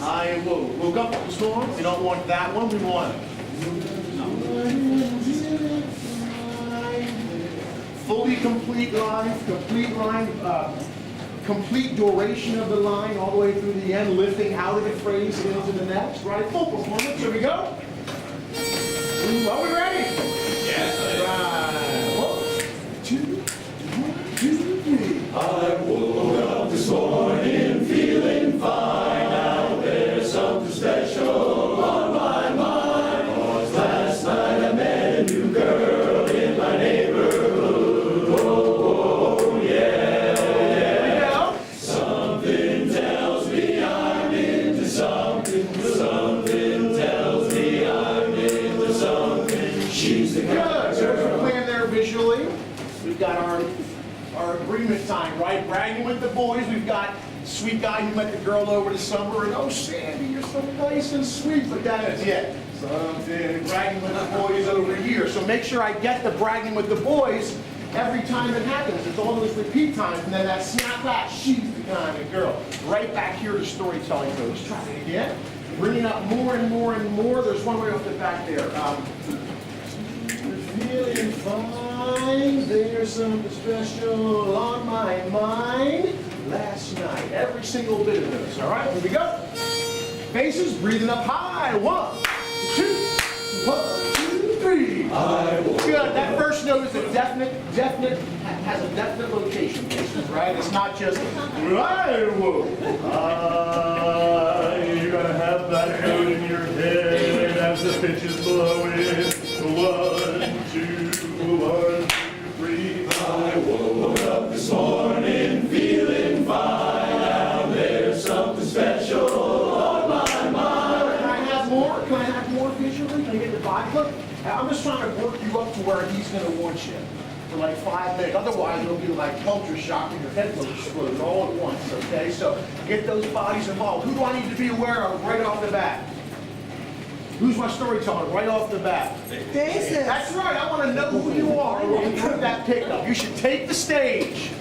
I woke up this morning. We don't want that one. We want fully complete line, complete duration of the line all the way through the end, lifting out of the phrase and into the next. Right, full performance. Here we go. Are we ready? Yes. Right. 1, 2, 3. I woke up this morning feeling fine. Now there's something special on my mind. 'Cause last night I met a new girl in my neighborhood. Oh, yeah. Something tells me I'm into something. Something tells me I'm into something. She's the Good. kind So of we're girl. playing there visually. We've got our agreement time, right? Bragging with the boys. We've got sweet guy who met the girl over the summer, and oh, Sandy, you're so nice and sweet. But that is it. Something bragging with the boys over here. So make sure I get the bragging with the boys every time it happens. It's all those repeat times, and then that snap back. She's the kind of girl. Right back here to storytelling goes. Try it again. Bringing up more and more and more. There's one way off the back there. Feeling fine, there's something special on my mind last night. Every single bit of those, all right? Here we go. Faces, breathing up high. 1, 2, 3. Good. That first note is a definite, has a definite location, faces, right? It's not just, right, whoa. You're going to have that note in your head as the pitch is blowing. 1, 2, 1, 2, 3. I woke up this morning feeling fine. Now there's something special on my mind. Can I have more? Can I have more visually? Can I get the body? Look, I'm just trying to work you up to where he's going to want you for like 5 minutes. Otherwise, it'll be like culture shock and your head will explode all at once, okay? So get those bodies involved. Who do I need to be aware of right off the bat? Who's my storyteller right off the bat? Faces. That's right. I want to know who you are when we put that pickup. You should take the stage.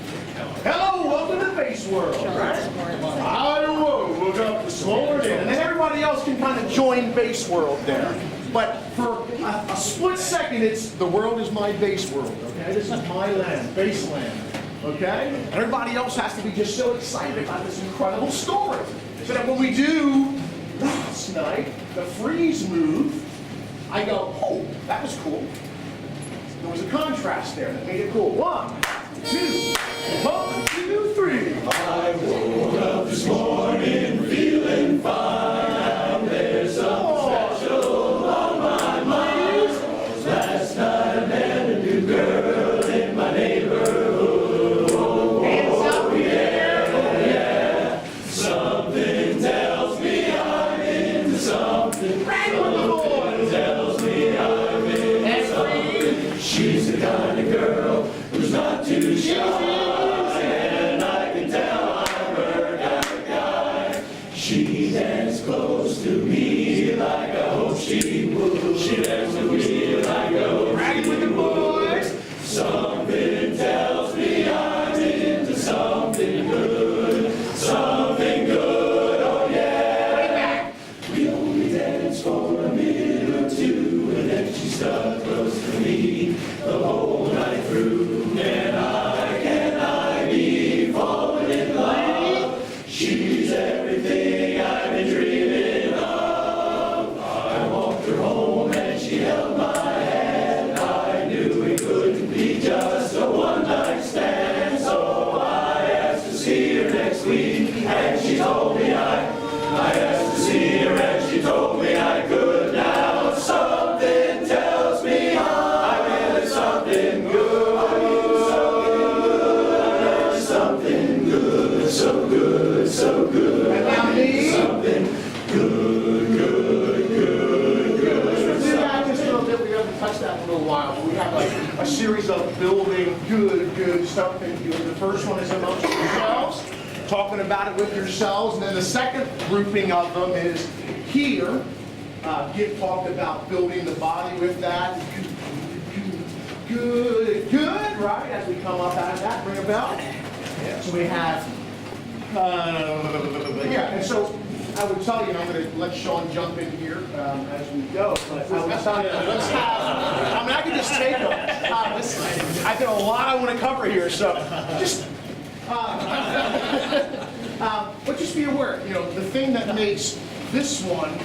Hello, welcome to Face World. I woke up this morning, and then everybody else can kind of join Base World there. But for a split second, it's the world is my base world. Okay, this is my land, base land. Okay, everybody else has to be just so excited about this incredible story, so that when we do last night the freeze move, I go, oh, that was cool. There was a contrast there that made it cool. 1, 2, 1, 2, 3. I woke up this morning feeling fine. Now there's something special on my mind. Last night I met a new girl in my neighborhood. Hands up. Oh yeah. Something tells me I'm into something. Brag with the boys. Something tells me I'm into something. She's the kind of girl who's not too shy. And I can tell I'm her kind of guy. She danced close to me like I hope she would. She danced to me like I hope Brag she with the boys. Something tells me I'm into something good. Something good, oh yeah. Way back. We only danced for a minute or two, and then she stuck close to me the whole night through. Can I be falling in love? She's everything I've been dreaming of. I walked her home and she held my hand. I knew it couldn't be just a one-night stand, so I asked to see her next week, and she told me I asked to see her, and she told me I could now. Something tells me I'm into something good. Something good, so good, so good. And now me. Something good. Let's do that just a little bit. We haven't touched that in a little while. But we have like a series of building good something good. The first one is amongst yourselves, talking about it with yourselves. And then the second grouping of them is here. Git talked about building the body with that. Good, right? As we come up out of that, ring a bell. So we have, yeah, and so I would tell you, and I'm going to let Sean jump in here as we go, but I would tell you, let's have, I mean, I could just take them. I've got a lot I want to cover here, so just, but just be aware, you know, the thing that makes this one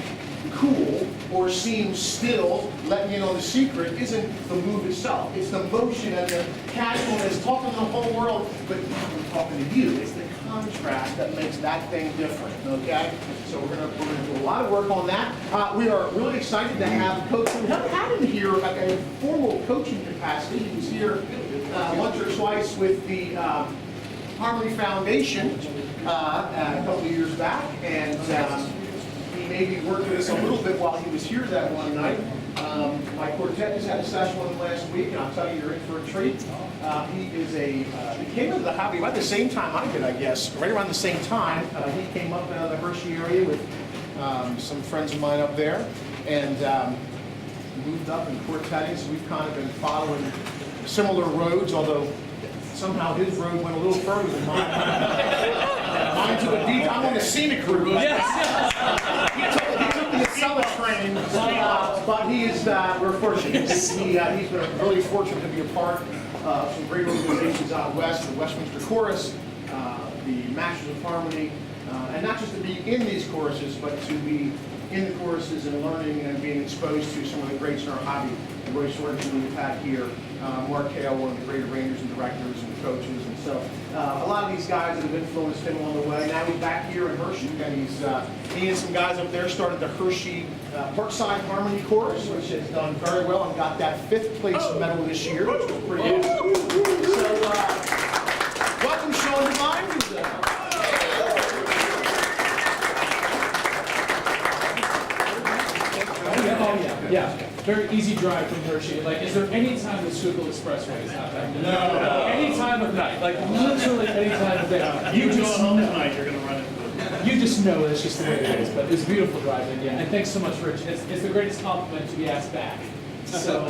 cool or seems still, let me in on the secret, isn't the move itself. It's the motion and the casualness, talking to the whole world, but now we're talking to you. It's the contrast that makes that thing different, okay? So we're gonna do a lot of work on that. We are really excited to have Coach, we haven't had him here like a formal coaching capacity. He was here once or twice with the Harmony Foundation a couple of years back, and he maybe worked with us a little bit while he was here that one night. My quartet just had a session with him last week, and I'll tell you, you're in for a treat. He came into the hobby about the same time I did, I guess, right around the same time. He came up out of the Hershey area with some friends of mine up there, and moved up in quartetting, so we've kind of been following similar roads, although somehow his road went a little further than mine. Mine took a deep, I'm on the scenic route. He took the Acela train, but he is, we're fortunate. He's been really fortunate to be a part of some great organizations out west, the Westminster Chorus, the Masters of Harmony, and not just to be in these choruses, but to be in the choruses and learning and being exposed to some of the greats in our hobby. And Roy Swerton we've had here, Mark Hale, one of the great arrangers and directors and coaches. And so a lot of these guys that have influenced him along the way. Now he's back here in Hershey, and he and some guys up there started the Hershey Parkside Harmony Chorus, which has done very well and got that 5th place medal this year, which was pretty good. So welcome, Sean Devine. Yeah, very easy drive from Hershey. Like, is there any time the Schuylkill Expressway is not that? No. Any time of night, like literally any time of day. You just know tonight you're gonna run into it. You just know it's just the way it is. But it's a beautiful drive, and yeah. And thanks so much, Rich. It's the greatest compliment to be asked back. So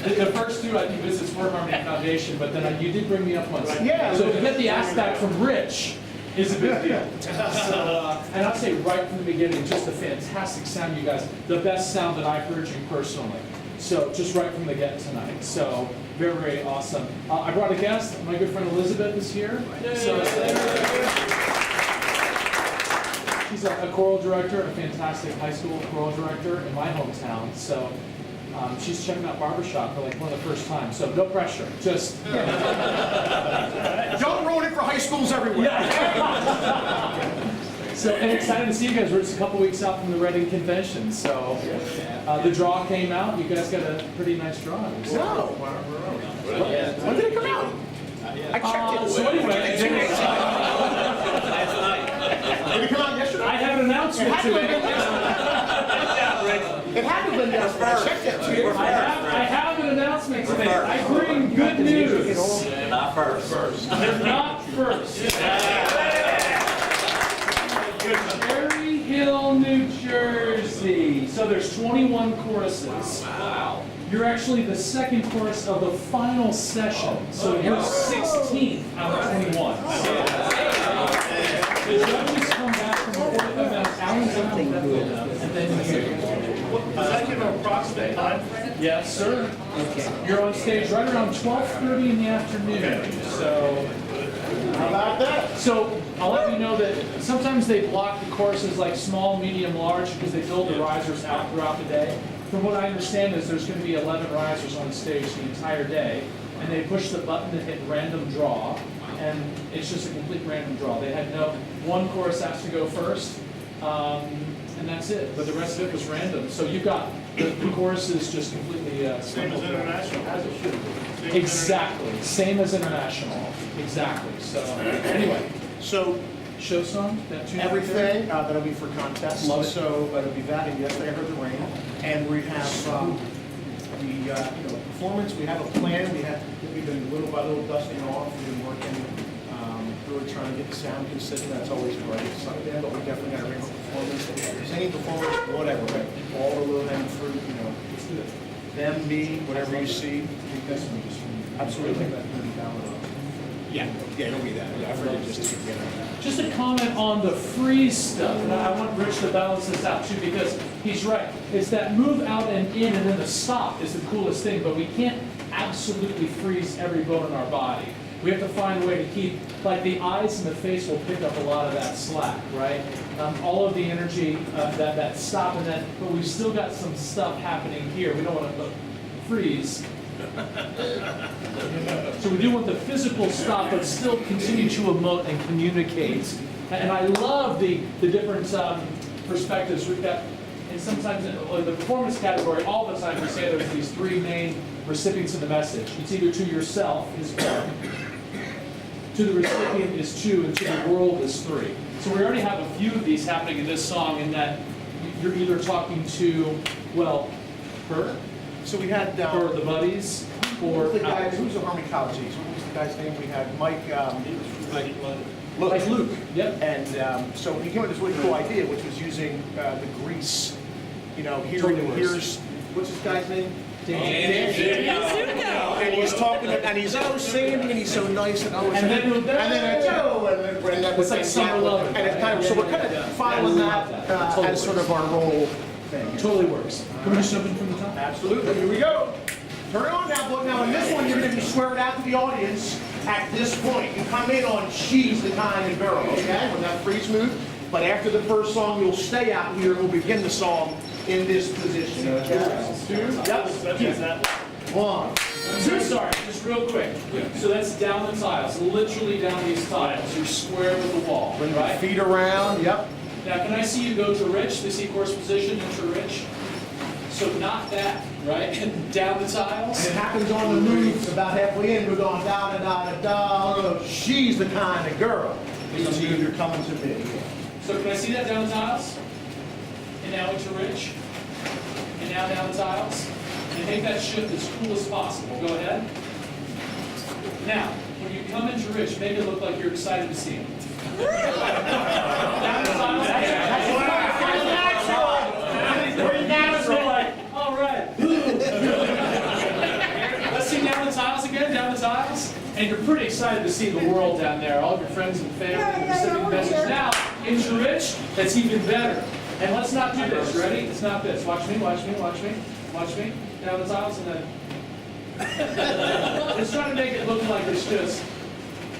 the first two I think visits were Harmony Foundation, but then you did bring me up once. Yeah. So to get the ask back from Rich is a big deal. So, and I'll say right from the beginning, just a fantastic sound, you guys. The best sound that I've heard you personally. So just right from the get tonight. So very, very awesome. I brought a guest. My good friend Elizabeth is here. So, she's a choral director, a fantastic high school choral director in my hometown. So she's checking out Barbershop for like one of the first times. So no pressure. Just don't ruin it for high schools everywhere. Yeah. So, and excited to see you guys. We're just a couple weeks out from the Reading Convention. So the draw came out. You guys got a pretty nice draw. No. When did it come out? I checked it. So anyway, Did it come out yesterday? I had an announcement today. It had to have been yesterday. I checked it. I have an announcement today. I bring good news. Not first. Not first. Cherry Hill, New Jersey. So there's 21 choruses. Wow. You're actually the second chorus of the final session. So you're 16th out of 21. The judges come back from the fourth event, and then you. Does that give an approximate time frame? Yes, sir. Okay. You're on stage right around 12:30 in the afternoon. So, How about that? so I'll let you know that sometimes they block the courses like small, medium, large because they build the risers out throughout the day. From what I understand is there's going to be 11 risers on stage the entire day, and they push the button to hit random draw, and it's just a complete random draw. They had one chorus has to go first. And that's it, but the rest of it was random. So you got the choruses just completely Same as international. as it should be. Exactly, same as international. Exactly. So anyway, So show song that tune everything that'll be for contests. Love it. So it'll be that, and yesterday I heard the rain, and we have the performance. We have a plan. We've been little by little dusting off. We've been working. Really trying to get the sound consistent. That's always great. Something, but we definitely got to bring a performance. Singing performance, whatever. Right? All the little hanging fruit. Let's do it. Them, me, whatever you see. Absolutely. Yeah, it'll be that. Yeah, I forget just, Just a comment on the freeze stuff, and I want Rich to balance this out too, because he's right. It's that move out and in, and then the stop is the coolest thing, but we can't absolutely freeze every bone in our body. We have to find a way to keep, like the eyes and the face will pick up a lot of that slack, right? All of the energy, that stop and that, but we've still got some stuff happening here. We don't want to freeze. So we do want the physical stop, but still continue to emote and communicate. And I love the different perspectives we've got. And sometimes in the performance category, all the time we say there's these three main recipients of the message. It's either to yourself is one, to the recipient is two, and to the world is three. So we already have a few of these happening in this song in that you're either talking to, well, her, So we had, or the buddies, or who's the guy, who's the Harmony What was the guy's name? We had Mike, like Luke. Yep. And so he came up with this really cool idea, which was using the grease. Totally works. Here's, what's this guy's name? Zuko. And he's talking, and he's oh Sandy, and he's so nice, and oh, And then and then Joe, and then It's like Summer Love. and it's kind of so we're kind of following that as sort of our role thing. Totally works. Can we just jump in from the top? Absolutely. Here we go. Turn it on now, but now in this one you're going to be swearing out to the audience at this point. You come in on she's the kind of girl, okay? When that freeze move. But after the first song, you'll stay out here and we'll begin the song in this position. Okay? Yep. One. So sorry, just real quick. So that's down the tiles, literally down these tiles. You're square with the wall, Bring your right? feet around. Yep. Now, can I see you go to Rich, the C-course position, and to Rich? So not that, right? Down the tiles. And it happens on the move about halfway in. We're going down and down and down. She's the kind of girl. This move, you're coming to me. So can I see that down the tiles? And now into Rich. And now down the tiles. And make that shift as cool as possible. Go ahead. Now, when you come into Rich, make it look like you're excited to see him. Down the tiles. All right. Let's see down the tiles again, down the tiles. And you're pretty excited to see the world down there, all of your friends and family receiving the message. Now, into Rich, that's even better. And let's not do this, ready? It's not this. Watch me, watch me, watch me, watch me. Down the tiles and then. Let's try to make it look like it's just,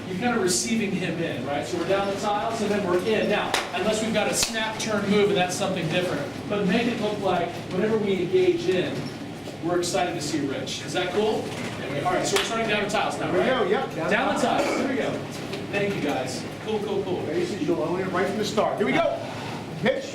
you're kind of receiving him in, right? So we're down the tiles and then we're in. Now, unless we've got a snap, turn, move, and that's something different. But make it look like whenever we engage in, we're excited to see Rich. Is that cool? All right, so we're starting down the tiles now, Here we right? go. Yep. Down the tiles. Here we go. Thank you, guys. Cool, cool, cool. Basically, you'll own it right from the start. Here we go. Pitch.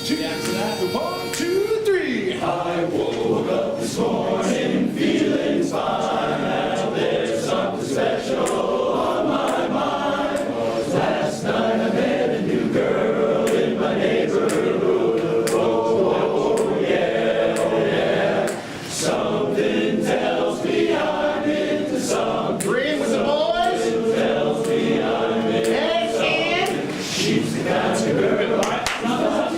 React to that. 1, 2, 3. I woke up this morning feeling fine. Now there's something special on my mind. 'Cause last night I met a new girl in my neighborhood. Oh, yeah, oh, yeah. Something tells me I'm into something. Green with the boys. Tells me I'm into And she's the kind of girl. I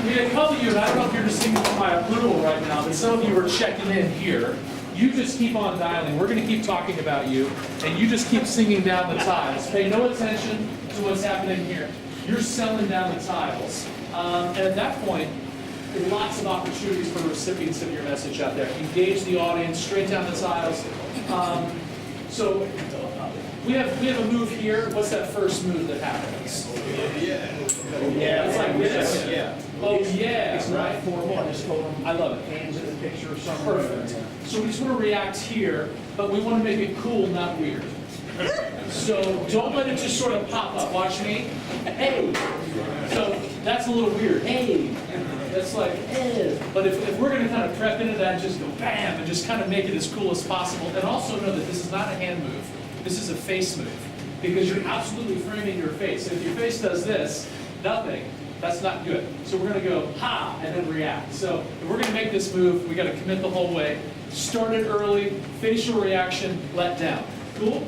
mean, a couple of you, and I don't know if you're just singing for my approval right now, but some of you are checking in here. You just keep on dialing. We're going to keep talking about you, and you just keep singing down the tiles. Pay no attention to what's happening here. You're selling down the tiles. And at that point, there are lots of opportunities for recipients of your message out there. Engage the audience straight down the tiles. So we have a move here. What's that first move that happens? yeah, It's like this. Yeah. Oh, yeah, It's not right? formal. I just told them. I love it. Hands in the picture or something. Perfect. So we just want to react here, but we want to make it cool, not weird. So don't let it just sort of pop up. Watch me. Hey. So that's a little weird. Hey. That's like, eh. But if we're going to kind of prep into that and just go bam and just kind of make it as cool as possible, and also know that this is not a hand move. This is a face move. Because you're absolutely framing your face. If your face does this, nothing. That's not good. So we're going to go, ha, and then react. So if we're going to make this move, we got to commit the whole way. Start it early, facial reaction, let down. Cool?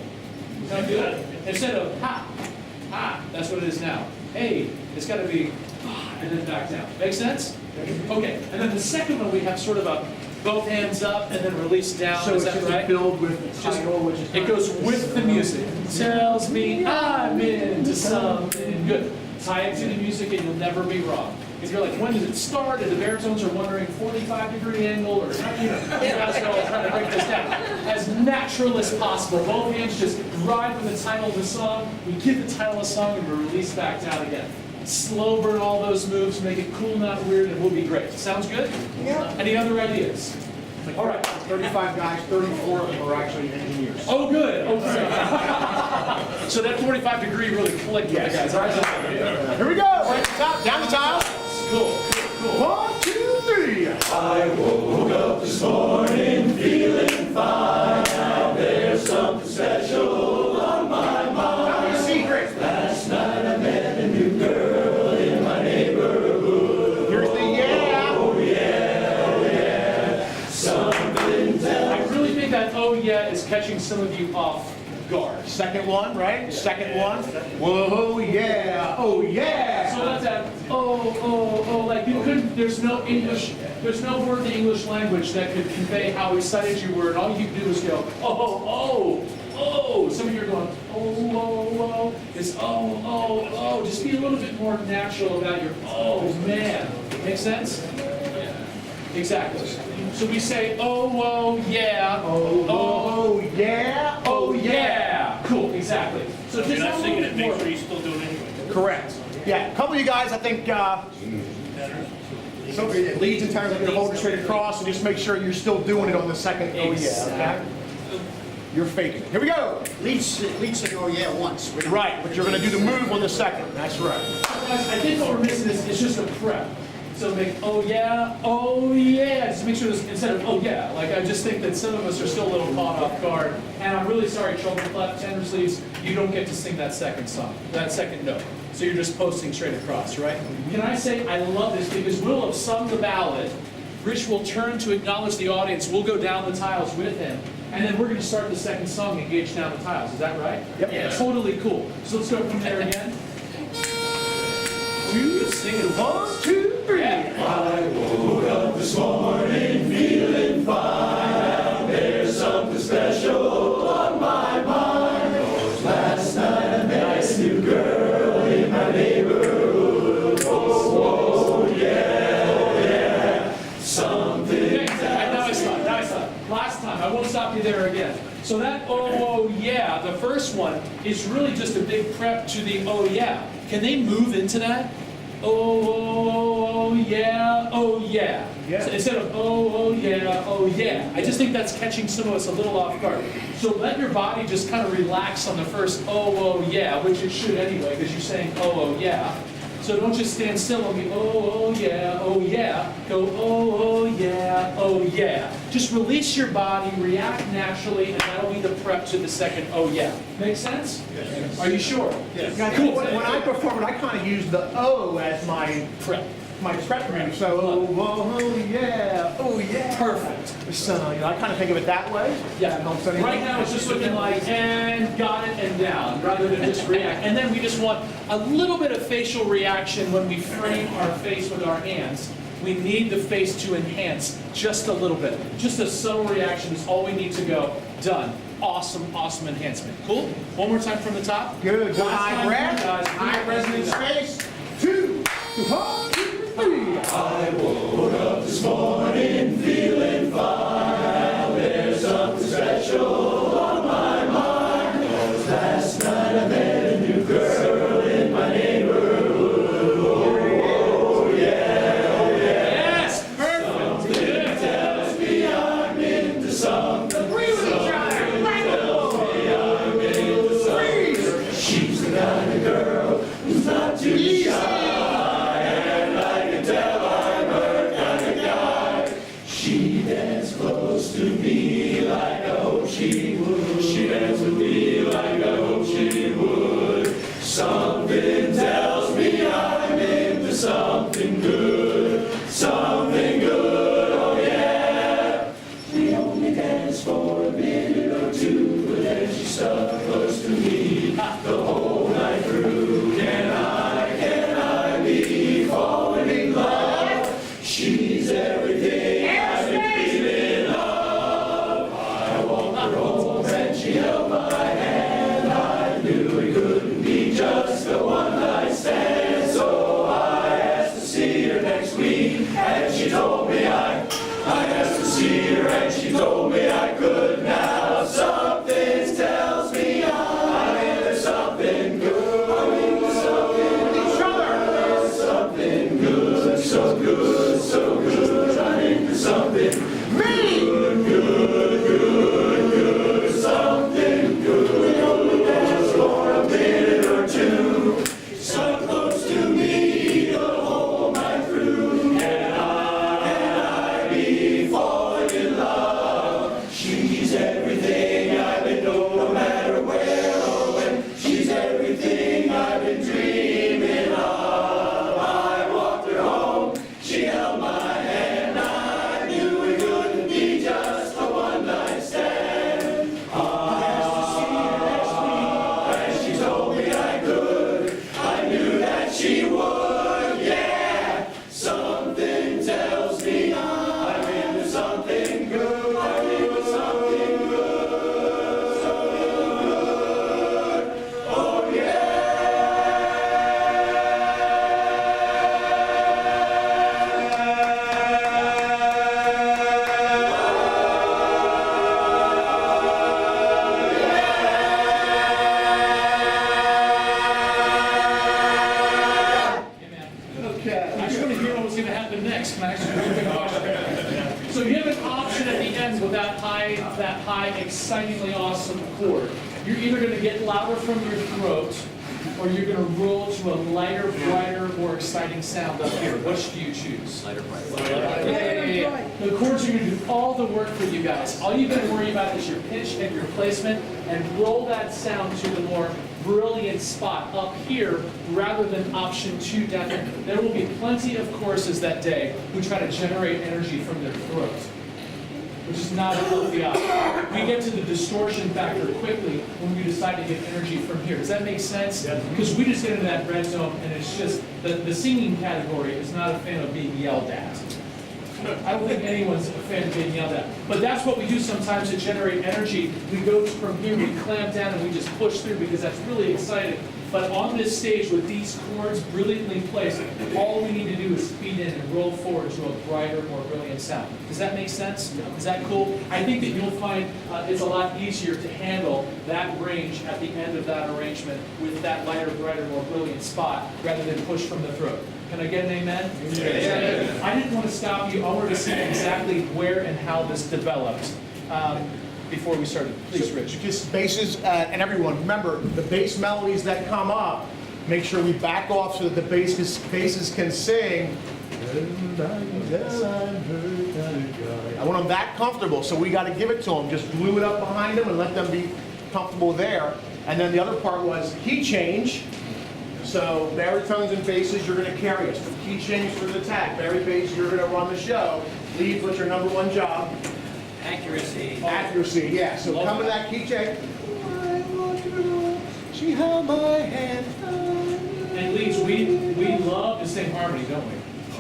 Sound good? Instead of ha, that's what it is now. Hey, it's got to be, and then back down. Make sense? Okay, and then the second one, we have sort of a both hands up and then release down. So Is it's that just right? filled with the Just- title, which is. It goes with the music. Tells me I'm into something good. Tie it to the music and you'll never be wrong. If you're like, when does it start? And the baritones are wondering 45-degree angle or, you guys are all trying to break this down. As natural as possible. Both hands just ride with the title of the song. We give the title of the song and we release back down again. Slow burn all those moves, make it cool, not weird, and we'll be great. Sounds good? Yeah. Any other ideas? All right. 35 guys, 34 of them are actually engineers. Oh, good. Oh, good. So that 45-degree really clicked with the guys. All right. Here we go. Right top, down the tile. Cool. 1, 2, 3. I woke up this morning feeling fine. Now there's something special on my mind. Now your secret. Last night I met a new girl in my neighborhood. Here's the yeah. Oh yeah, something tells I really think that oh yeah is catching some of you off guard. Second one, right? Second one. Whoa, yeah. Oh, yeah. So let's have oh, like you couldn't, there's no English, there's no word in the English language that could convey how excited you were, and all you could do is go, oh. Some of you are going, oh. It's oh. Just be a little bit more natural about your oh man. Make sense? Exactly. So we say oh yeah. Oh, yeah. Oh yeah! Cool, exactly. So If just you're not have a singing little it, bit make more. sure you still do it anyway. Correct. Yeah, a couple of you guys, I think, some it leads in terms of you're holding straight across, and just make sure you're still doing it on the second oh, yeah, okay? You're faking it. Here we go. Lead singer, oh yeah, once. We don't- Right, but you're going to do the move on the second. That's right. Guys, I think what we're missing is just a prep. So make oh yeah. Just make sure this instead of oh yeah. Like I just think that some of us are still a little caught off guard. And I'm really sorry, Trouble Clef, Tender Sleeves, you don't get to sing that second song, that second note. So you're just posting straight across, right? Can I say I love this because we'll have sung the ballad. Rich will turn to acknowledge the audience. We'll go down the tiles with him. And then we're going to start the second song, engage down the tiles. Is that right? Yep. Yeah. Totally cool. So let's go from there again. Sing it. 1, 2, 3. Yeah. I woke up this morning feeling fine. There's something special on my mind. Last night I met a new girl in my neighborhood. Oh yeah, something. Now I stop. Last time, I won't stop you there again. So that oh yeah, the first one is really just a big prep to the oh yeah. Can they move into that? Oh yeah. Yeah. So instead of oh yeah. I just think that's catching some of us a little off guard. So let your body just kind of relax on the first oh yeah, which it should anyway, because you're saying oh yeah. So don't just stand still and be oh yeah. Go oh yeah. Just release your body, react naturally, and that'll be the prep to the second oh yeah. Make sense? Yes. Are you sure? Yes. Now, Cool. when I perform it, I kind of use the O as my Prep. prep move. So, oh, yeah. Perfect. So, I kind of think of it that way. Yeah. Helps anyone? Right now it's just looking like and got it and down rather than just react. And then we just want a little bit of facial reaction when we frame our face with our hands. We need the face to enhance just a little bit. Just a subtle reaction is all we need to go. Done. Awesome enhancement. Cool? One more time from the top. Good. Go Last high time, breath. guys. High resonant space. 2, 1, 2, 3. I woke up this morning feeling fine. There's something special on my mind. 'Cause last night I met a new girl in my neighborhood. Oh Yes! Perfect. Good. tells me I'm into something. Agree with each other. She's the kind of girl who's not too Easy. shy. And I can tell I'm her kind of guy. She danced close to me like I hope she would. She danced with me like I hope she would. Something tells me I'm into something good. Something good, oh yeah. We only danced for a minute or two, but then she stuck close to me the whole night through. Can I be falling in love? She's everything I've been feeling happened next. Can I ask you a quick question? So you have an option at the end with that high, excitingly awesome chord. You're either going to get louder from your throat, or you're going to roll to a lighter, brighter, more exciting sound up here. Which do you choose? Lighter, brighter. Yeah. The chords are going to do all the work for you guys. All you've got to worry about is your pitch and your placement, and roll that sound to the more brilliant spot up here rather than option 2 down here. There will be plenty of choruses that day who try to generate energy from their throat, which is not a healthy option. We get to the distortion factor quickly when we decide to get energy from here. Does that make sense? Because we just get into that red zone, and it's just, the singing category is not a fan of being yelled at. I don't think anyone's a fan of being yelled at. But that's what we do sometimes to generate energy. We go from here, we clamp down, and we just push through because that's really exciting. But on this stage with these chords brilliantly placed, all we need to do is feed in and roll forward to a brighter, more brilliant sound. Does that make sense? Is that cool? I think that you'll find it's a lot easier to handle that range at the end of that arrangement with that lighter, brighter, more brilliant spot rather than push from the throat. Can I get an amen? Amen. I didn't want to stop you. I wanted to see exactly where and how this developed. Before we started. Please, Rich. Just basses, and everyone, remember, the bass melodies that come up, make sure we back off so that the basses can sing. I want them that comfortable, so we got to give it to them. Just glue it up behind them and let them be comfortable there. And then the other part was key change. So baritones and basses, you're going to carry us. From key change for the attack. Bari bass, you're going to run the show. Lead, what's your #1 job? Accuracy. Accuracy, yeah. So come to that key change. She held my hand. And Leeds, we love to sing harmony, don't we?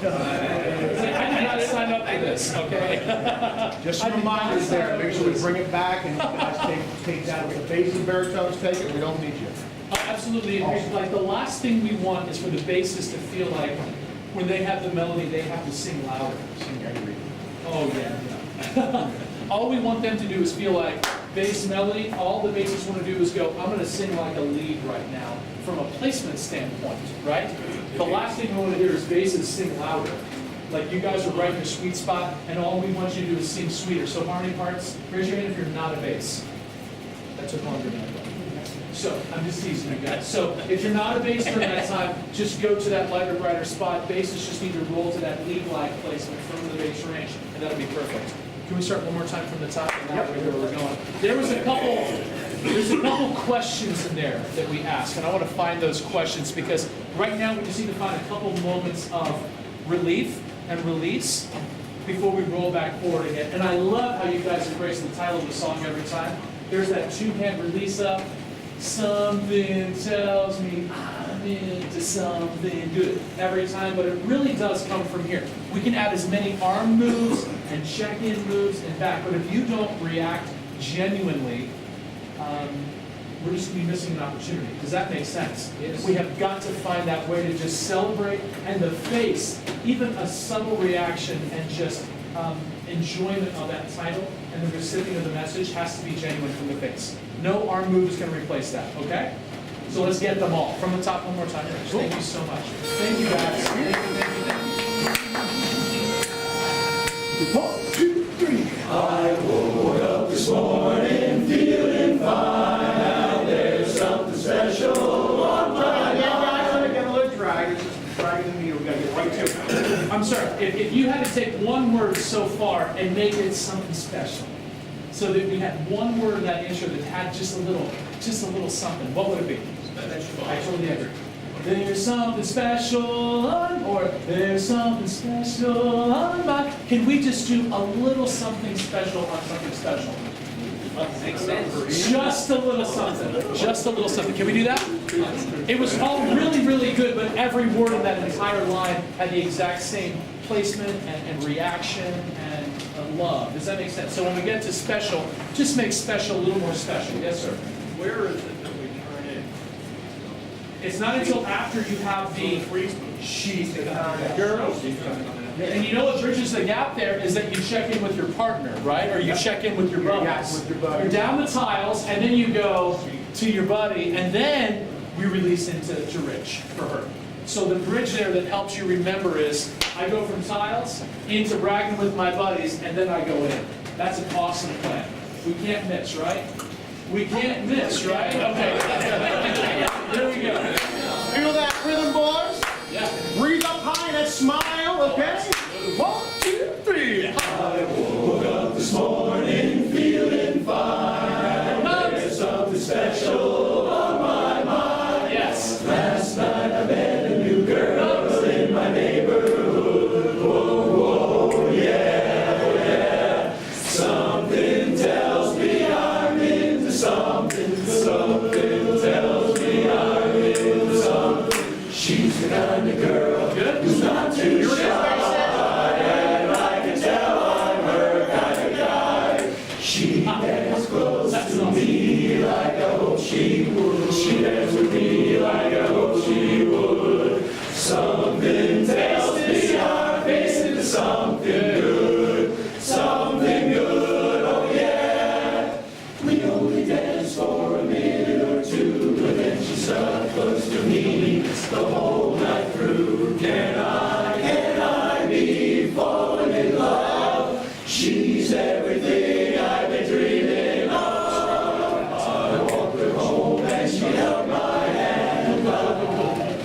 I did not sign up for this, okay? Just some reminders there. Make sure we bring it back and you guys take that. With the bass and baritones take it, we don't need you. Absolutely. Like the last thing we want is for the bassist to feel like when they have the melody, they have to sing louder. Oh yeah. All we want them to do is feel like bass melody. All the bassists want to do is go, I'm going to sing like a lead right now from a placement standpoint, right? The last thing we want to hear is bassists sing louder. Like you guys are right in your sweet spot, and all we want you to do is sing sweeter. So harmony parts, raise your hand if you're not a bass. That took longer than I thought. So, I'm just teasing you guys. So, if you're not a bass during that time, just go to that lighter, brighter spot. Bassists just need to roll to that lead-like placement from the bass range, and that'll be perfect. Can we start one more time from the top? And now we know where we're going. There's a couple questions in there that we ask, and I want to find those questions because right now we just need to find a couple moments of relief and release before we roll back forward again. And I love how you guys embrace the title of the song every time. There's that 2-hand release up. Something tells me I'm into something good every time, but it really does come from here. We can add as many arm moves and check-in moves and back, but if you don't react genuinely, we're just going to be missing an opportunity. Does that make sense? Yes. We have got to find that way to just celebrate and the face, even a subtle reaction and just enjoyment of that title and the recipient of the message has to be genuine from the face. No arm move is going to replace that, okay? So let's get them all. From the top one more time. Thank you so much. Thank you, guys. Thank you. 1, 2, 3. I woke up this morning feeling fine. Now there's something special on my mind. Get a little drag. It's just dragging the needle. We got to get right to it. I'm sorry. If you had to take one word so far and make it something special, so that we had one word in that intro that had just a little something, what would it be? I totally agree. There's something special on, or there's something special on my. Can we just do a little something special on something special? Makes sense. Just a little something. Just a little something. Can we do that? It was all really, really good, but every word in that entire line had the exact same placement and reaction and love. Does that make sense? So when we get to special, just make special a little more special. Yes, sir. Where is it that we turn in? It's not until after you have the sheet. And you know what bridges the gap there is that you check in with your partner, right? Or you check in with your buddies. Yes, with your buddies. You're down the tiles, and then you go to your buddy, and then we release into Rich for her. So the bridge there that helps you remember is, I go from tiles into bragging with my buddies, and then I go in. That's an awesome plan. We can't miss, right? We can't miss, right? Okay. Here we go. Feel that rhythm, boys? Yeah. Breathe up high and smile, okay? 1, 2, 3. I woke up this morning feeling fine. There's something special on my mind. Yes. Last night I met a new girl in my neighborhood. Whoa, whoa, yeah, oh yeah. Something tells me I'm into something. Something tells me I'm into something. She's the kind of girl who's not too shy. She danced close to me like I hope she would. She danced with me like I hope she would. Something tells me I'm facing something good. Something good, oh yeah. We only danced for a minute or two, but then she stuck close to me the whole night through. Can I be falling in love? She's everything I've been dreaming of. I walked her home and she held my hand.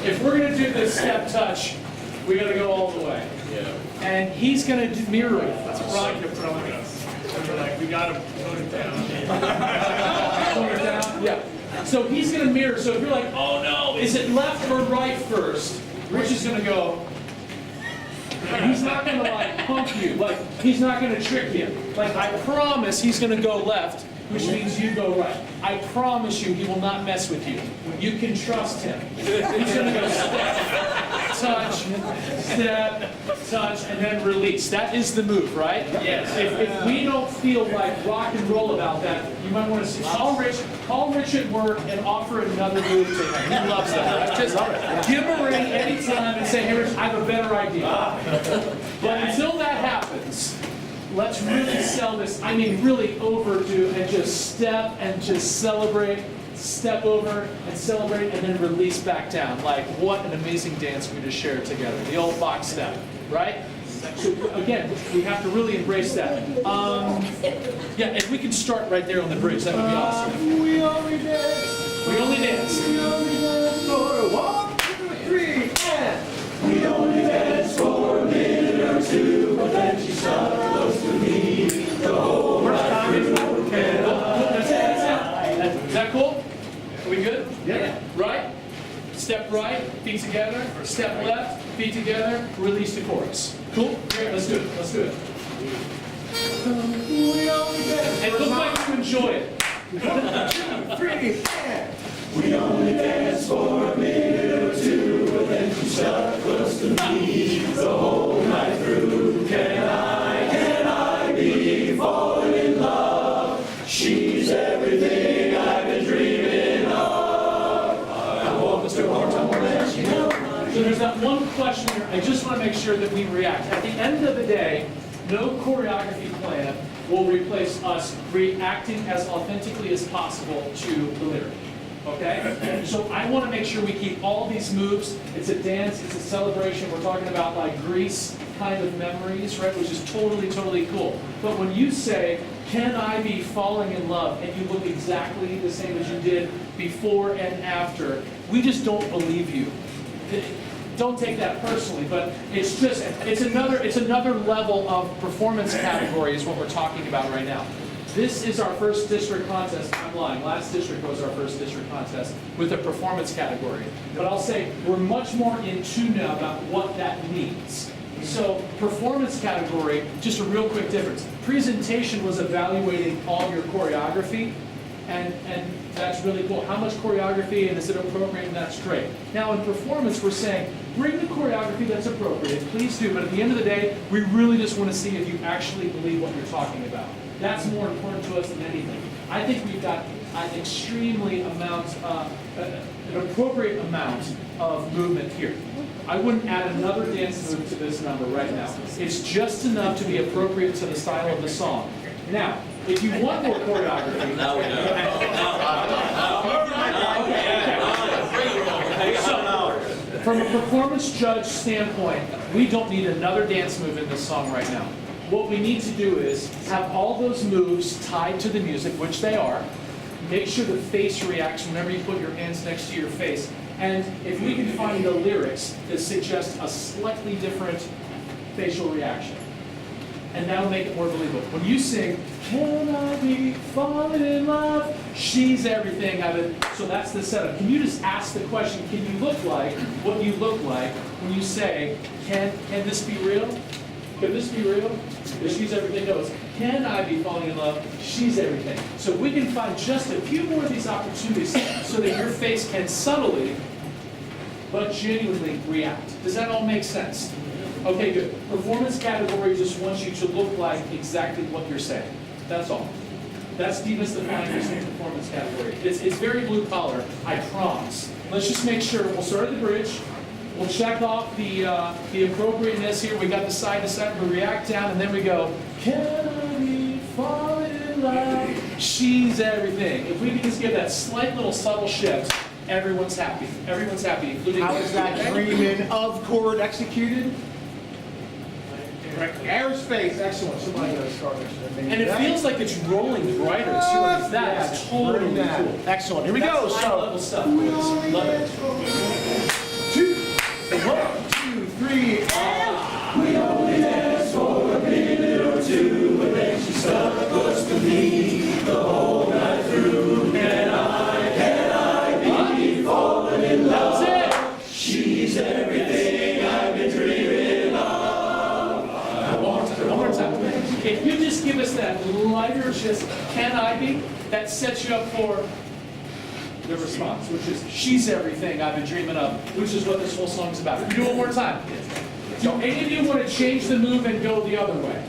If we're going to do this step touch, we got to go all the way. Yeah. And he's going to mirror it. That's Ron kept telling us. We were like, we gotta tone it down. Tone it down? Yeah. So he's going to mirror. So if you're like, oh no, is it left or right first? Rich is going to go. And he's not going to like punk you. Like, he's not going to trick you. Like, I promise he's going to go left, which means you go right. I promise you he will not mess with you. You can trust him. He's going to go step, touch, and then release. That is the move, right? Yes. If we don't feel like rock and roll about that, you might want to call Rich at work and offer another move to him. He loves that. Just give him a ring anytime and say, hey Rich, I have a better idea. But until that happens, let's really sell this. I mean, really overdo and just step and just celebrate. Step over and celebrate and then release back down. Like, what an amazing dance we just shared together. The old box step, right? So again, we have to really embrace that. Yeah, and we can start right there on the bridge. That would be awesome. We only dance. We only dance. We only dance for 1, 2, 3, and. We only danced for a minute or two, but then she stuck close to me the whole night through. Is that cool? Are we good? Yeah. Right? Step right, feet together. Step left, feet together. Release the chorus. Cool? Great, let's do it. Let's do it. We only dance And look like you enjoy it. 1, 2, 3, and. We only danced for a minute or two, but then she stuck close to me the whole night through. Can I be falling in love? She's everything I've been dreaming of. I walked her home and she held my hand. So there's that one question here. I just want to make sure that we react. At the end of the day, no choreography plan will replace us reacting as authentically as possible to the lyric. Okay? So I want to make sure we keep all these moves. It's a dance, it's a celebration. We're talking about like Grease kind of memories, right? Which is totally, totally cool. But when you say, can I be falling in love? And you look exactly the same as you did before and after, we just don't believe you. Don't take that personally, but it's just, it's another level of performance category is what we're talking about right now. This is our first district contest. I'm lying. Last district was our first district contest with a performance category. But I'll say we're much more in tune now about what that means. So performance category, just a real quick difference. Presentation was evaluating all your choreography, and that's really cool. How much choreography, and is it appropriate, and that's great. Now in performance, we're saying, bring the choreography that's appropriate, please do, but at the end of the day, we really just want to see if you actually believe what you're talking about. That's more important to us than anything. I think we've got an extremely amount, an appropriate amount of movement here. I wouldn't add another dance move to this number right now. It's just enough to be appropriate to the style of the song. Now, if you want more choreography, so From a performance judge standpoint, we don't need another dance move in this song right now. What we need to do is have all those moves tied to the music, which they are. Make sure the face reacts whenever you put your hands next to your face. And if we can find the lyrics that suggest a slightly different facial reaction, and that'll make it more believable. When you sing, "Can I be falling in love? She's everything I've been," so that's the setup. Can you just ask the question, can you look like what you look like when you say, can this be real? Could this be real? If she's everything, no, it's, can I be falling in love? She's everything. So we can find just a few more of these opportunities so that your face can subtly but genuinely react. Does that all make sense? Okay, good. Performance category just wants you to look like exactly what you're saying. That's all. That's Divas Define Your performance category. It's very blue collar, I promise. Let's just make sure, we'll start at the bridge. We'll check off the appropriateness here. We got the side to side, we react down, and then we go, can I be falling in love? She's everything. If we can just give that slight little subtle shift, everyone's happy. Everyone's happy, including How is that dreaming of chord executed? Airspace, excellent. Somebody got to start next. And it feels like it's rolling brighter too. That is totally cool. Excellent. Here we go. That's high So, level stuff. Love it. 2, 1, 2, 3. We only danced for a minute or two, and then she stuck close to me the whole night through. Can I be falling in love? That's it. She's everything I've been dreaming of. One more time. If you just give us that lighter, just can I be, that sets you up for the response, which is she's everything I've been dreaming of, which is what this whole song's about. Can you do it one more time? Do any of you want to change the move and go the other way?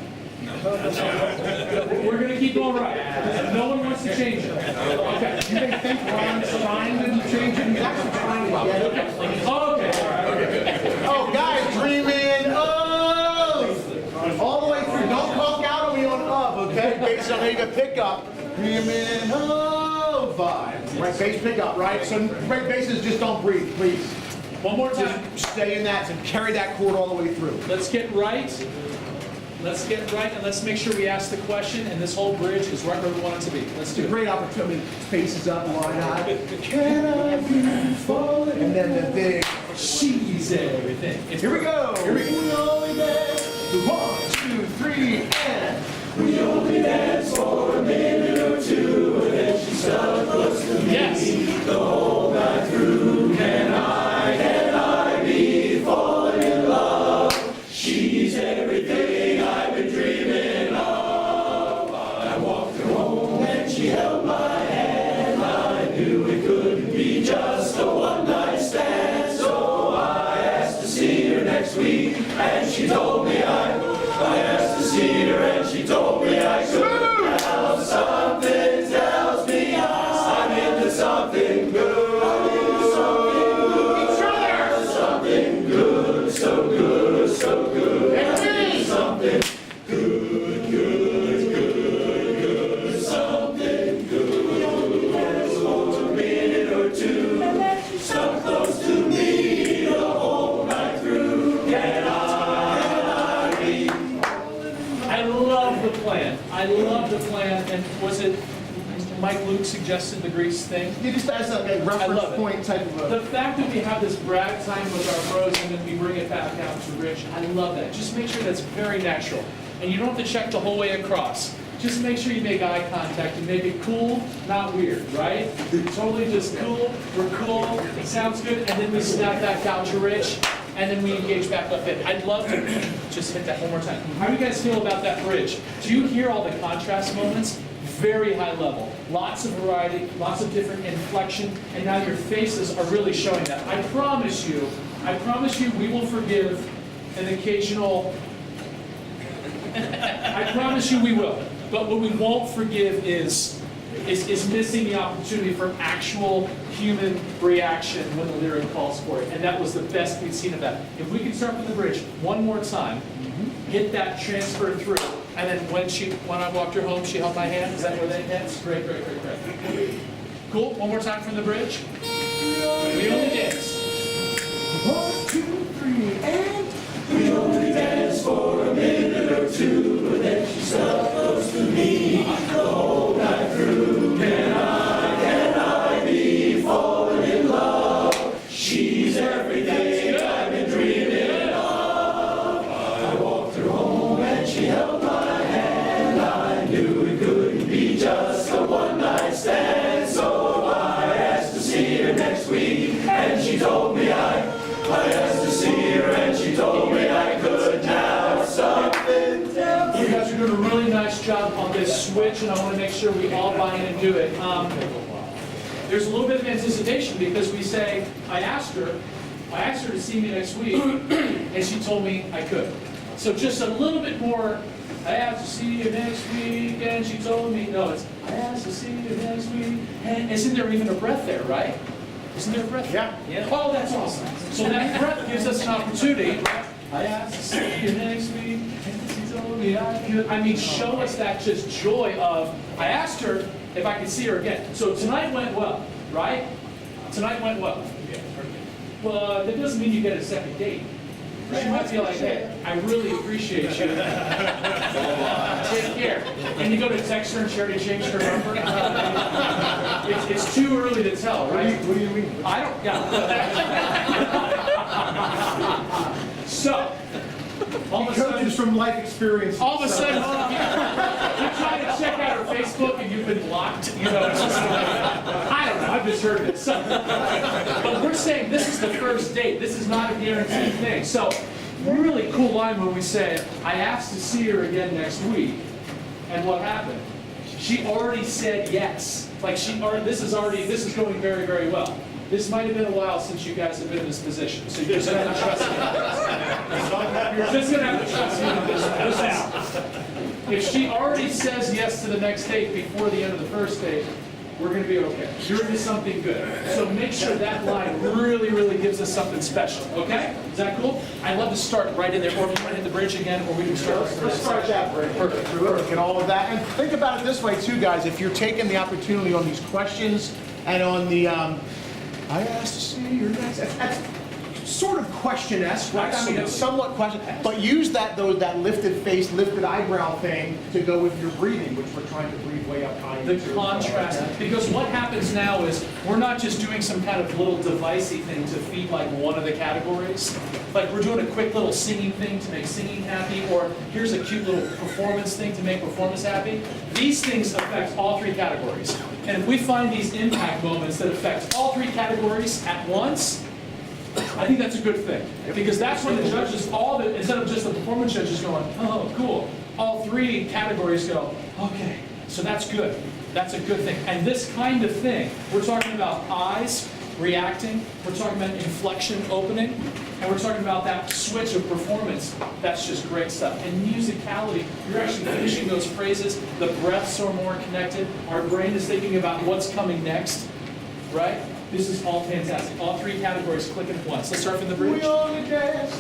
We're going to keep going right. No one wants to change it. Okay. You think Ron's trying to change it? He's actually trying to get it. Okay. All right. Oh, guys, dreaming of. All the way through. Don't conk out on me on of, okay? Based on how you got pickup. Dreaming of vibe. Right, bass pickup, right? So great basses, just don't breathe, please. One more time. Just stay in that and carry that chord all the way through. Let's get right. Let's get right, and let's make sure we ask the question, and this whole bridge is right where we want it to be. Let's do it. Great opportunity. Faces up, why not? Can I be falling? And then the big. She's everything. Here we go. Here we go. 1, 2, 3, and. We only danced for a minute or two, and then she stuck close to me Yes. the whole night through. Can I be falling in love? She's everything I've been dreaming of. I walked her home and she held my hand. I knew it couldn't be just a one-night stand, so I asked to see her next week, and she told me I asked to see her, and she told me I could. Now something tells me I'm into something good. I'm into something good, so good, so good. I'm into something good, good, good, good, something good. For a minute or two, so close to me the whole night through. Can I be? I love the plan. I love the plan. And was it Mike Luke suggested the Grease thing? You just as a I love reference it. point type of a. The fact that we have this brag time with our pros and then we bring it back out to Rich, I love that. Just make sure that's very natural. And you don't have to check the whole way across. Just make sure you make eye contact and make it cool, not weird, right? Totally just cool, we're cool, it sounds good, and then we snap back out to Rich, and then we engage back up in. I'd love to just hit that one more time. How do you guys feel about that bridge? Do you hear all the contrast moments? Very high level. Lots of variety, lots of different inflection, and now your faces are really showing that. I promise you, we will forgive an occasional, I promise you we will. But what we won't forgive is missing the opportunity for actual human reaction when the lyric calls for it. And that was the best we've seen of that. If we could start from the bridge one more time, get that transfer through. And then when I walked her home, she held my hand. Is that where they dance? Great, great, great, great. Cool. One more time from the bridge. We only dance. switch, and I want to make sure we all buy in and do it. There's a little bit of anticipation because we say, I asked her to see me next week, and she told me I could. So just a little bit more, I asked to see you next week, and she told me, no, it's, I asked to see you next week, and isn't there even a breath there, right? Isn't there a breath? Yeah. Oh, that's awesome. So that breath gives us an opportunity. I asked to see you next week, and she told me I could. I mean, show us that just joy of, I asked her if I could see her again. So tonight went well, right? Tonight went well. Well, that doesn't mean you get a second date. She might be like, hey, I really appreciate you. Take care. And you go to text her and she already changed her number. It's too early to tell, right? What do you mean? I don't, yeah. So, all of a sudden, Coaches from life experience. all of a sudden, you try to check out her Facebook and you've been blocked. You know, it's just like, I don't know. I've just heard of it. So, but we're saying this is the first date. This is not a guaranteed thing. So, really cool line when we say, I asked to see her again next week, and what happened? She already said yes. Like this is going very, very well. This might have been a while since you guys have been in this position, so you're just going to have to trust me. You're just going to have to trust me. If she already says yes to the next date before the end of the first date, we're going to be okay. You're into something good. So make sure that line really, really gives us something special, okay? Is that cool? I'd love to start right in there, or if you want to hit the bridge again, or we can start. Let's start that bridge. Perfect. And all of that. And think about it this way too, guys. If you're taking the opportunity on these questions and on the, I asked to see your next. That's sort of question-esque, right? I mean, it's somewhat question, but use that lifted face, lifted eyebrow thing to go with your breathing, which we're trying to breathe way up high. The into. contrast, because what happens now is we're not just doing some kind of little devicey thing to feed like one of the categories. Like we're doing a quick little singing thing to make singing happy, or here's a cute little performance thing to make performance happy. These things affect all three categories. And if we find these impact moments that affect all three categories at once, I think that's a good thing. Because that's when the judges, instead of just the performance judges going, oh, cool, all three categories go, okay, so that's good. That's a good thing. And this kind of thing, we're talking about eyes reacting, we're talking about inflection opening, and we're talking about that switch of performance. That's just great stuff. And musicality, you're actually finishing those phrases, the breaths are more connected, our brain is thinking about what's coming next, right? This is all fantastic. All three categories clicking at once. Let's start from the bridge. We only dance.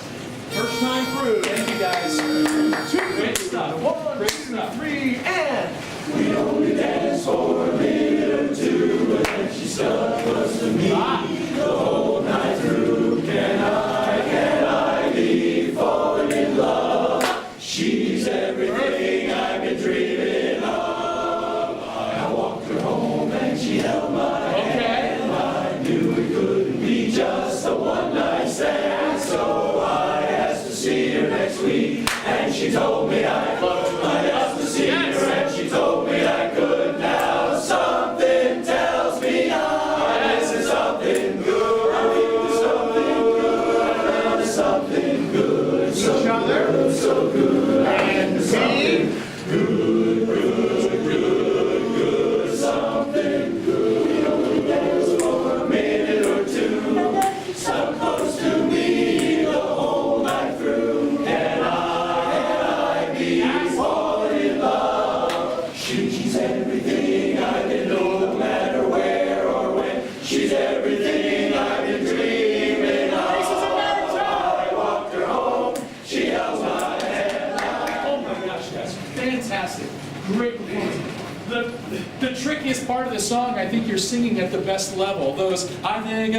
First time through. Thank you guys. Great stuff. One, Great two, stuff. three, and. We only danced for a minute or two, and then she stuck close to me the whole night through. Can I be falling in love? She's everything I've been dreaming of. I walked her home and she held my hand. I knew it couldn't be just a one-night stand, so I asked to see her next week, and she told me I could. I asked to see her, and she told me I could. Now something tells me I'm into something good. I'm into something good. I'm into something good. So Each other. good, so good. And me. Good, something good. We only danced for a minute or two. So close to me the whole night through. Can I be falling in love? She's everything I've been, no matter where or when. She's everything I've been dreaming of. I walked her home. She held my hand. Oh my gosh, guys. Fantastic. Great performance. The trickiest part of the song, I think you're singing at the best level. Those, I think,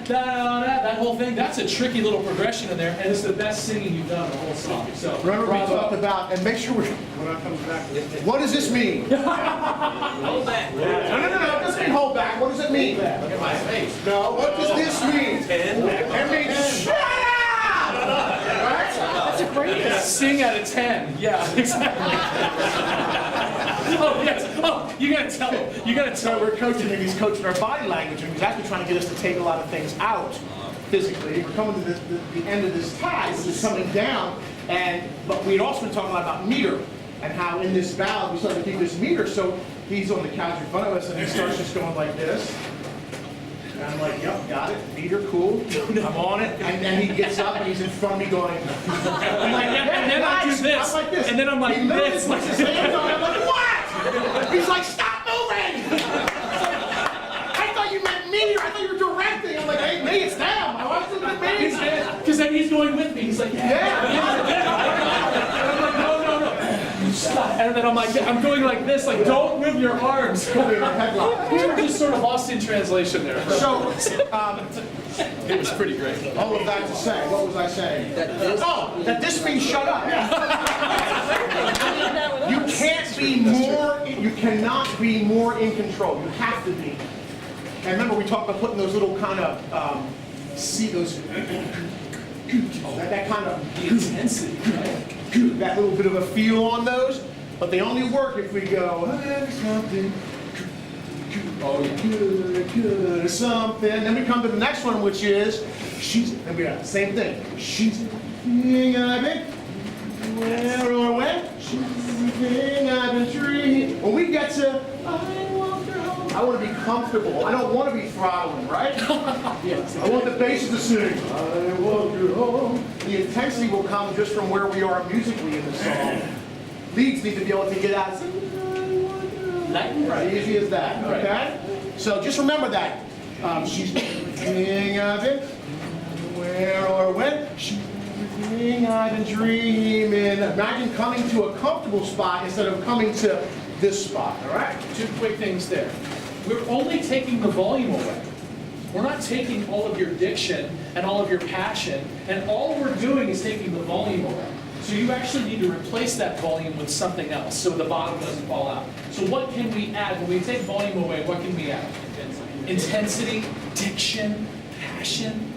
that whole thing, that's a tricky little progression in there, and it's the best singing you've done the whole song. So, Remember we bravo. talked about, and make sure what does this mean? Hold back. No, it doesn't mean hold back. What does it mean? Look at my face. No, what does this mean? It means shut up! Right? That's a great thing. Sing out of 10. Yeah, exactly. Oh, yes. Oh, you gotta tell him. You gotta So tell him. we're coaching, and he's coaching our body language, and he's actually trying to get us to take a lot of things out physically. We're coming to the end of this tie, which is coming down, but we'd also been talking a lot about meter. and how in this valve we start to keep this meter. So he's on the couch in front of us, and he starts just going like this. And I'm like, yep, got it, meter, cool, I'm on it. And then he gets up and he's in front of me going, I'm like, And then I do guys, this. I'm like this. And then I'm like he literally this. puts his hands on it, I'm like, what? He's like, stop moving! I thought you meant me, or I thought you were directing. I'm like, hey, me, it's them. I want to look at me. Because then he's going with me. He's like, Yeah. And I'm like, no. Stop. And then I'm like, I'm going like this, like, don't move your arms. We were just sort of lost in translation there. So, It was pretty great. all of that to say, what was I saying? Oh, that this means shut up. You can't be more, you cannot be more in control. You have to be. And remember we talked about putting those little kind of, see those, that kind of Intensity, right? that little bit of a feel on those, but they only work if we go, something, Oh, yeah. good, something. Then we come to the next one, which is, and we got same thing. She's everything I've been, where or when, she's everything I've been dreaming. When we get to, I want her home, I want to be comfortable. I don't want to be throttling, right? I want the basses to sing, I want her home. The intensity will come just from where we are musically in the song. Leads need to be able to get out. Right, easy as that, okay? So just remember that. She's everything I've been, where or when, she's everything I've been dreaming. Imagine coming to a comfortable spot instead of coming to this spot, all right? Two quick things there. We're only taking the volume away. We're not taking all of your diction and all of your passion, and all we're doing is taking the volume away. So you actually need to replace that volume with something else so the bottom doesn't fall out. So what can we add? When we take volume away, what can we add? Intensity, diction, passion,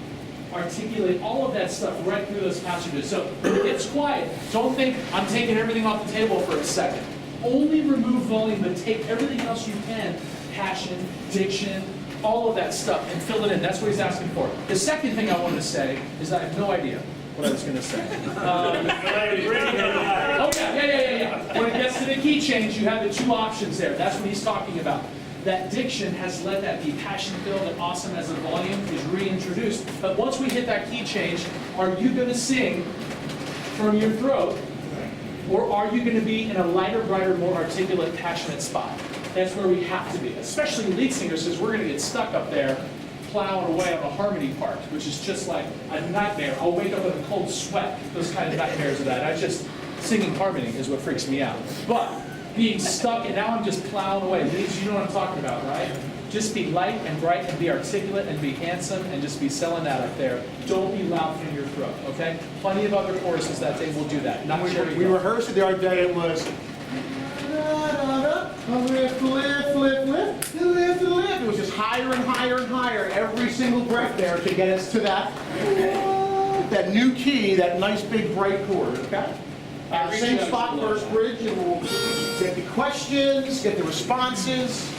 articulate, all of that stuff right through those passages. So when it gets quiet, don't think I'm taking everything off the table for a second. Only remove volume, but take everything else you can, passion, diction, all of that stuff, and fill it in. That's what he's asking for. The second thing I wanted to say is I have no idea what I was going to say. Oh, yeah. When it gets to the key change, you have the two options there. That's what he's talking about. That diction has let that be passion-filled and awesome as the volume is reintroduced. But once we hit that key change, are you going to sing from your throat, or are you going to be in a lighter, brighter, more articulate, passionate spot? That's where we have to be, especially lead singers, because we're going to get stuck up there plowing away on the harmony part, which is just like a nightmare. I'll wake up in a cold sweat, those kind of nightmares of that. Singing harmony is what freaks me out. But being stuck, and now I'm just plowing away. Leads, you know what I'm talking about, right? Just be light and bright and be articulate and be handsome and just be selling that up there. Don't be loud from your throat, okay? Plenty of other choruses that day will do that. Not We rehearsed it the other day. It was lift, lift, lift, lift, lift, lift. It was just higher and higher and higher every single breath there to get us to that new key, that nice big bright chord, okay? Same spot, first bridge, and we'll get the questions, get the responses.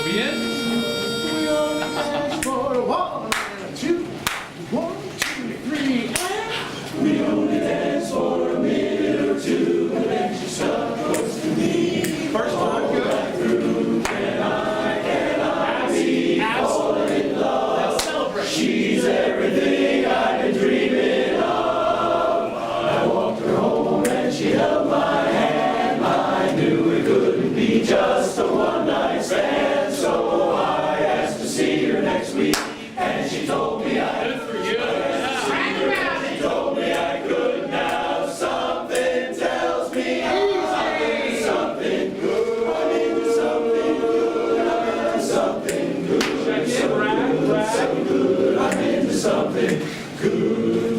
We in? We only ask for 1, 2, 1, 2, 3, and We only dance for a minute or two, and then she stuck close to me. first time good. Absolutely. In love. Let's celebrate. She's everything I've been dreaming of. I walked her home and she held my hand. I knew it couldn't be just a one-night stand, so I asked to see her next week, and she told me I Good for you. She told me I could now. Something tells me I'm into something good. I'm into something good. I'm into something good. Check in, Brad. Something good. I'm into something good.